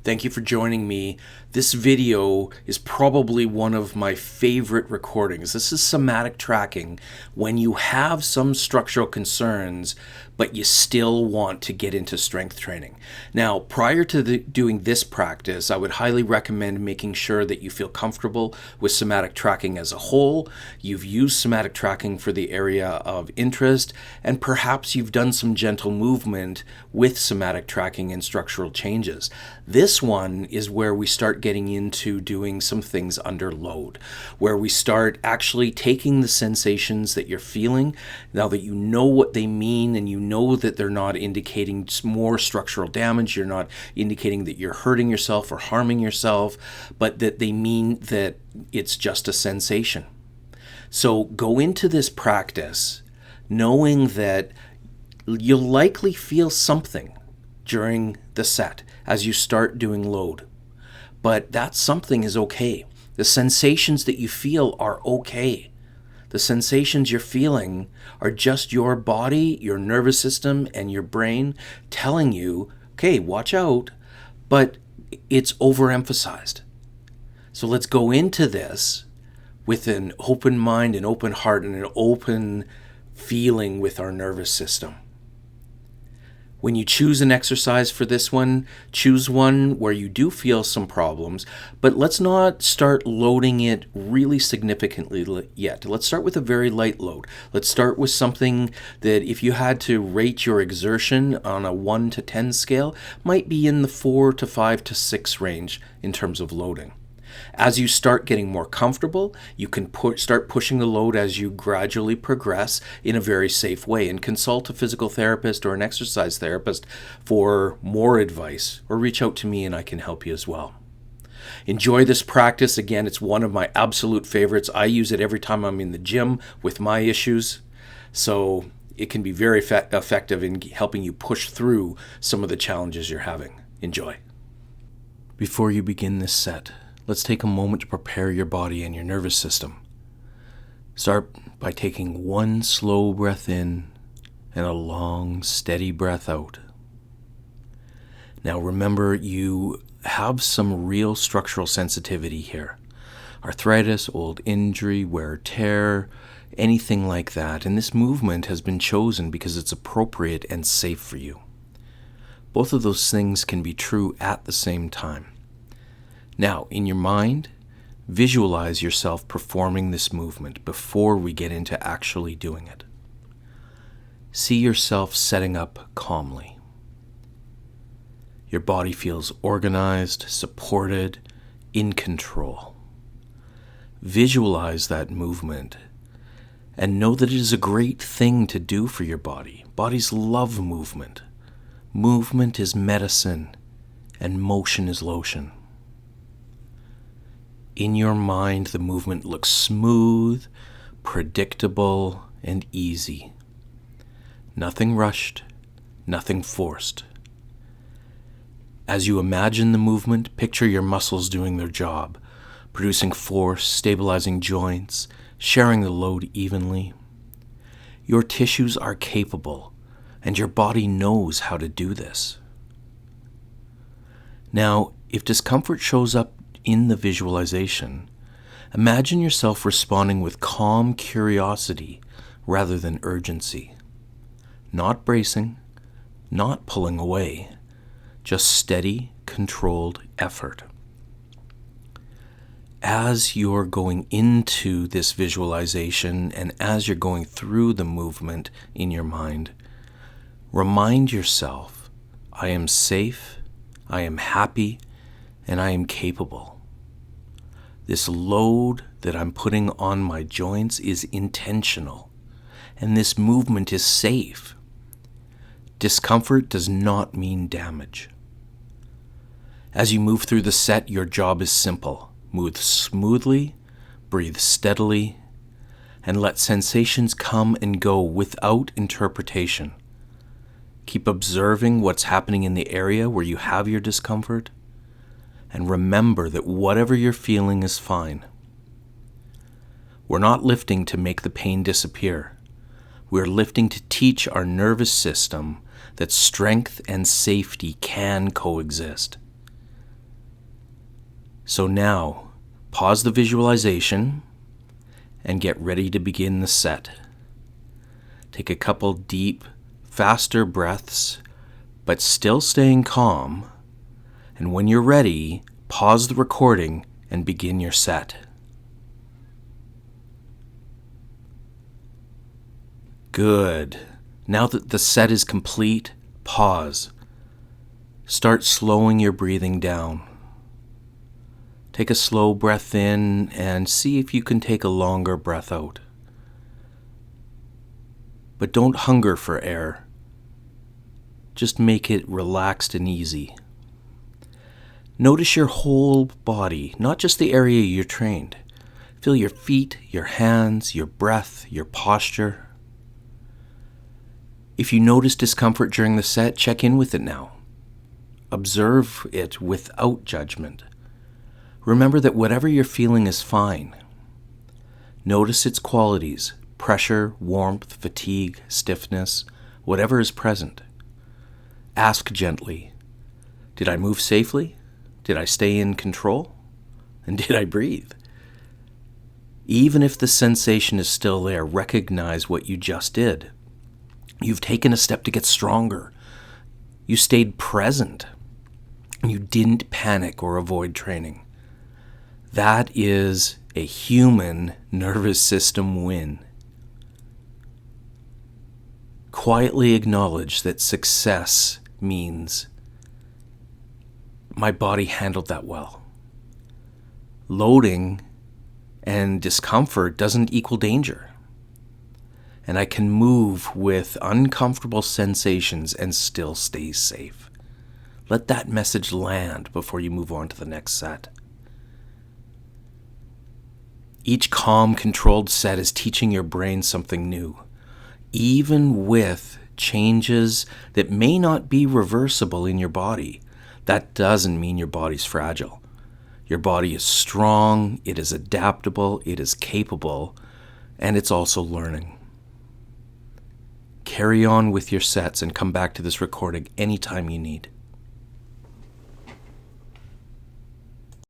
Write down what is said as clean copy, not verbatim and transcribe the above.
Thank you for joining me. This video is probably one of my favorite recordings. This is somatic tracking when you have some structural concerns, but you still want to get into strength training. Now, prior to doing this practice, I would highly recommend making sure that you feel comfortable with somatic tracking as a whole. You've used somatic tracking for the area of interest, and perhaps you've done some gentle movement with somatic tracking and structural changes. This one is where we start getting into doing some things under load, where we start actually taking the sensations that you're feeling, now that you know what they mean and you know that they're not indicating more structural damage, you're not indicating that you're hurting yourself or harming yourself, but that they mean that it's just a sensation. So go into this practice knowing that you'll likely feel something during the set as you start doing load. But that something is okay. The sensations that you feel are okay. The sensations you're feeling are just your body, your nervous system, and your brain telling you, okay, watch out, but it's overemphasized. So let's go into this with an open mind, an open heart, and an open feeling with our nervous system. When you choose an exercise for this one, choose one where you do feel some problems, but let's not start loading it really significantly yet. Let's start with a very light load. Let's start with something that if you had to rate your exertion on a 1 to 10 scale, might be in the 4 to 5 to 6 range in terms of loading. As you start getting more comfortable, you can start pushing the load as you gradually progress in a very safe way, and consult a physical therapist or an exercise therapist for more advice, or reach out to me and I can help you as well. Enjoy this practice. Again, it's one of my absolute favorites. I use it every time I'm in the gym with my issues, so it can be very effective in helping you push through some of the challenges you're having. Enjoy. Before you begin this set, let's take a moment to prepare your body and your nervous system. Start by taking one slow breath in and a long, steady breath out. Now remember, you have some real structural sensitivity here. Arthritis, old injury, wear or tear, anything like that. And this movement has been chosen because it's appropriate and safe for you. Both of those things can be true at the same time. Now, in your mind, visualize yourself performing this movement before we get into actually doing it. See yourself setting up calmly. Your body feels organized, supported, in control. Visualize that movement and know that it is a great thing to do for your body. Bodies love movement. Movement is medicine, and motion is lotion. In your mind, the movement looks smooth, predictable, and easy. Nothing rushed, nothing forced. As you imagine the movement, picture your muscles doing their job, producing force, stabilizing joints, sharing the load evenly. Your tissues are capable, and your body knows how to do this. Now, if discomfort shows up in the visualization, imagine yourself responding with calm curiosity rather than urgency. Not bracing, not pulling away, just steady, controlled effort. As you're going into this visualization and as you're going through the movement in your mind, remind yourself, I am safe, I am happy, and I am capable. This load that I'm putting on my joints is intentional, and this movement is safe. Discomfort does not mean damage. As you move through the set, your job is simple. Move smoothly, breathe steadily, and let sensations come and go without interpretation. Keep observing what's happening in the area where you have your discomfort, and remember that whatever you're feeling is fine. We're not lifting to make the pain disappear. We're lifting to teach our nervous system that strength and safety can coexist. So now, pause the visualization and get ready to begin the set. Take a couple deep, faster breaths, but still staying calm. And when you're ready, pause the recording and begin your set. Good. Now that the set is complete, pause. Start slowing your breathing down. Take a slow breath in and see if you can take a longer breath out. But don't hunger for air. Just make it relaxed and easy. Notice your whole body, not just the area you're trained. Feel your feet, your hands, your breath, your posture. If you notice discomfort during the set, check in with it now. Observe it without judgment. Remember that whatever you're feeling is fine. Notice its qualities: pressure, warmth, fatigue, stiffness, whatever is present. Ask gently, did I move safely? Did I stay in control? And did I breathe? Even if the sensation is still there, recognize what you just did. You've taken a step to get stronger. You stayed present. You didn't panic or avoid training. That is a human nervous system win. Quietly acknowledge that success means my body handled that well. Loading and discomfort doesn't equal danger. And I can move with uncomfortable sensations and still stay safe. Let that message land before you move on to the next set. Each calm, controlled set is teaching your brain something new, even with changes that may not be reversible in your body. That doesn't mean your body's fragile. Your body is strong, it is adaptable, it is capable, and it's also learning. Carry on with your sets and come back to this recording anytime you need.